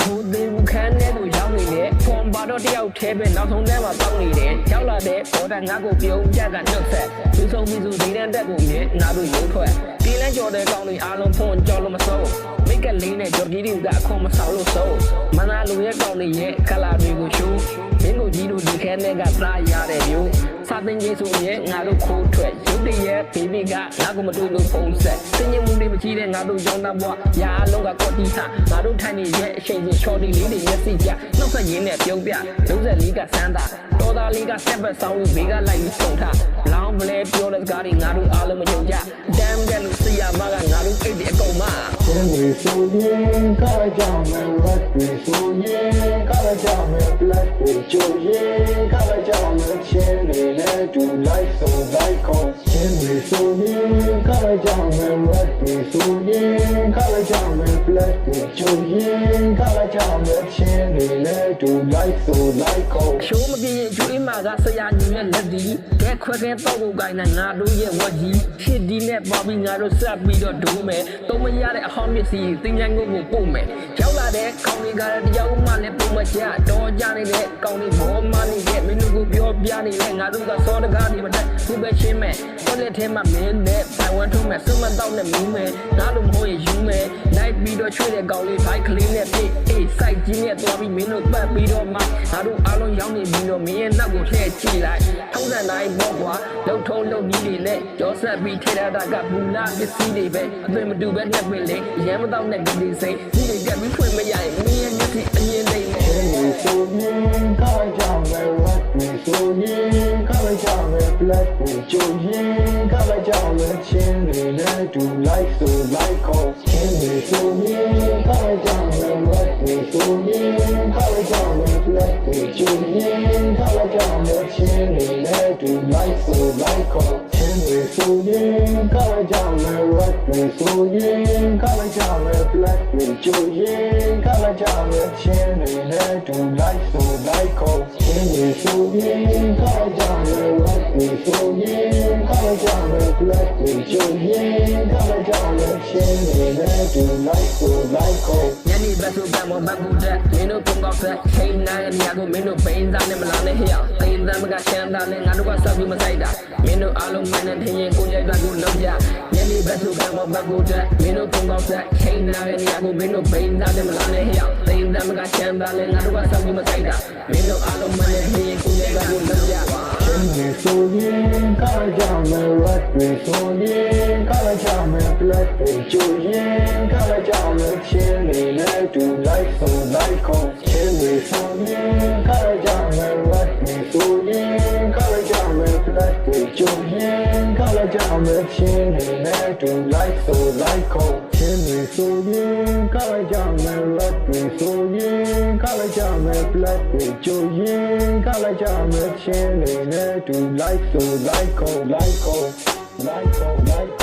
ဘူးသေးဘူးခန်းထဲကိုရောက်နေတယ်ဖွန်ပါတော့တယောက်ထဲပဲနောက်ဆုံးထဲမှာတောင်းနေတယ်ရောက်လာတဲ့ဘော်ဒါငါကိုပြုံးကြကနှုတ်ဆက်သူဆုံးပြီးသူဒီတန်းတက်ကိုမြင်ငါတို့ရုံးထွက်ပြေးလန်းကြော်တဲ့ကောင်းတွေအားလုံးဖွန်ကြော်လို့မစိုးမိတ်ကလေးနဲ့ကြော်ကြီးတွေကခွန်မဆောင်လို့စိုးမနာလူရဲ့ကောင်းတွေရဲ့ကလာတွေကိုရှူမင်းကိုကြီးတို့ဒီခဲနဲ့ကစားရတဲ့မျိုးစာသင်ကြီးဆိုရင်ငါတို့ခိုးထွက်ရုပ်တရက်ဘေဘီကငါကိုမတွေ့လို့ဖုံးဆက်တင်းရင်မှုတွေမကြီးတဲ့ငါတို့ရောင်းသားဘွားရာအလုံးကကော်တီဟာငါတို့ထိုင်နေရဲ့အချိန်ချင်း shorty လေးတွေမျက်စိပြနှုတ်ဆက်ရင်းနဲ့ပြုံးပြလုံးဆက်လေးကစမ်းတာတော်သားလေးကဆက်ဘက်ဆောင်ပြီးဘေးကလိုက်ပြီးဆုံထားလောင်းမလဲပြောတဲ့စကားတွေငါတို့အားလုံးမယုံကြတမ်းကလို့စီရမကငါတို့အိတ်တွေအကုန်မကျင်းဝေဆိုရင်ကားကြောင်မဲ့ red တွေဆိုရင်ကားကြောင်မဲ့ black တွေကြိုရင်ကားကြောင်မဲ့ချင်းတွေနဲ့တူ like so like ကိုကျင်းဝေဆိုရင်ကားကြောင်မဲ့ red တွေဆိုရင်ကားကြောင်မဲ့ black တွေကြိုရင်ကားကြောင်မဲ့ချင်းတွေနဲ့တူ like so like ကိုရှိုးမပြင်းကျွေးမှာကဆရာညီနဲ့လက်ဒီကဲခွဲခဲတော့ကိုကိုင်းနဲ့ငါတို့ရဲ့ဝက်ကြီးရှစ်ဒီနဲ့ပေါ်ပြီးငါတို့ဆက်ပြီးတော့ဒိုးမယ်တုံးမရတဲ့အဟောင်းမျက်စိတင်ချိုင်းကိုပို့မယ်ရောက်လာတဲ့ကောင်းတွေကတရားဥမှလည်းပုံမချတော့ကြနေတဲ့ကောင်းတွေဘောမနေတဲ့မင်းတို့ကိုပြောပြနေတဲ့ငါတို့ကစောတကားတွေမတက်သူပဲချင်းမဲ့တော့လက်ထဲမှာမင်းနဲ့ပိုင်ဝမ်ထုံးမဲ့စုမတော့နဲ့မူးမယ်ငါတို့မဟုတ်ရင်ယူမယ်လိုက်ပြီးတော့ချွေးတဲ့ကောင်းလေးဘိုက်ကလေးနဲ့ပြေးအေးစိုက်ကြီးနဲ့သွားပြီးမင်းတို့ပတ်ပြီးတော့မှငါတို့အားလုံးရောက်နေပြီးတော့မင်းရဲ့နောက်ကိုလှည့်ကြည့်လိုက်ထုံးတဲ့နိုင်ပေါ့ကွာလှုပ်ထုံးလှုပ်ကြီးတွေနဲ့ကြောဆက်ပြီးထဲတာကဘူနာပစ္စည်းတွေပဲအသွင်မတူပဲနဲ့ပြင်လေရမ်းမတော့နဲ့ဒီစိတ်ဒီတွေတက်ပြီးဖွင့်မရရင်မင်းရဲ့မျက်စိအရင်လေးနဲ့ဆိုရင်ကားကြောင်မဲ့ red တွေဆိုရင်ကားကြောင်မဲ့ black တွေကြိုရင်ကားကြောင်မဲ့ချင်းတွေနဲ့တူ like so like ကိုချင်းတွေဆိုရင်ကားကြောင်မဲ့ red တွေဆိုရင်ကားကြောင်မဲ့ black တွေကြိုရင်ကားကြောင်မဲ့ချင်းတွေနဲ့တူ like so like ကိုချင်းတွေဆိုရင်ကားကြောင်မဲ့ red တွေဆိုရင်ကားကြောင်မဲ့ black တွေကြိုရင်ကားကြောင်မဲ့ချင်းတွေနဲ့တူ like so like ကိုချင်းတွေဆိုရင်ကားကြောင်မဲ့ red တွေဆိုရင်ကားကြောင်မဲ့ black တွေကြိုရင်ကားကြောင်မဲ့ချင်းတွေနဲ့တူ like so like ကိုညနေဘက်ဆိုကမောဘက်ကူတဲ့မင်းတို့ပုံကောက်ဆက်ခိန်းနိုင်နေရကိုမင်းတို့ပိန်းစားနဲ့မလာနဲ့ဟဲ့အောင်သိန်းသမကရှမ်းသားနဲ့ငါတို့ကစောက်ပြီးမဆိုင်တာမင်းတို့အားလုံးမှန်တဲ့ထင်ရင်ကိုကြိုက်တာကိုလုံးကြညနေဘက်ဆိုကမောဘက်ကူတဲ့မင်းတို့ပုံကောက်ဆက်ခိန်းနိုင်နေရကိုမင်းတို့ပိန်းစားနဲ့မလာနဲ့ဟဲ့အောင်သိန်းသမကရှမ်းသားနဲ့ငါတို့ကစောက်ပြီးမဆိုင်တာမင်းတို့အားလုံးမှန်တဲ့ထင်ရင်ကိုကြိုက်တာကိုလုံးကြချင်းတွေဆိုရင်ကားကြောင်မဲ့ red တွေဆိုရင်ကားကြောင်မဲ့ black တွေကြိုရင်ကားကြောင်မဲ့ချင်းတွေနဲ့တူ like so like ကိုချင်းတွေဆိုရင်ကားကြောင်မဲ့ red တွေဆိုရင်ကားကြောင်မဲ့ black တွေကြိုရင်ကားကြောင်မဲ့ချင်းတွေနဲ့တူ like so like ကိုချင်းတွေဆိုရင်ကားကြောင်မဲ့ red တွေဆိုရင်ကားကြောင်မဲ့ black တွေကြိုရင်ကားကြောင်မဲ့ချင်းတွေနဲ့တူ like so like ကို like ကို like ကို like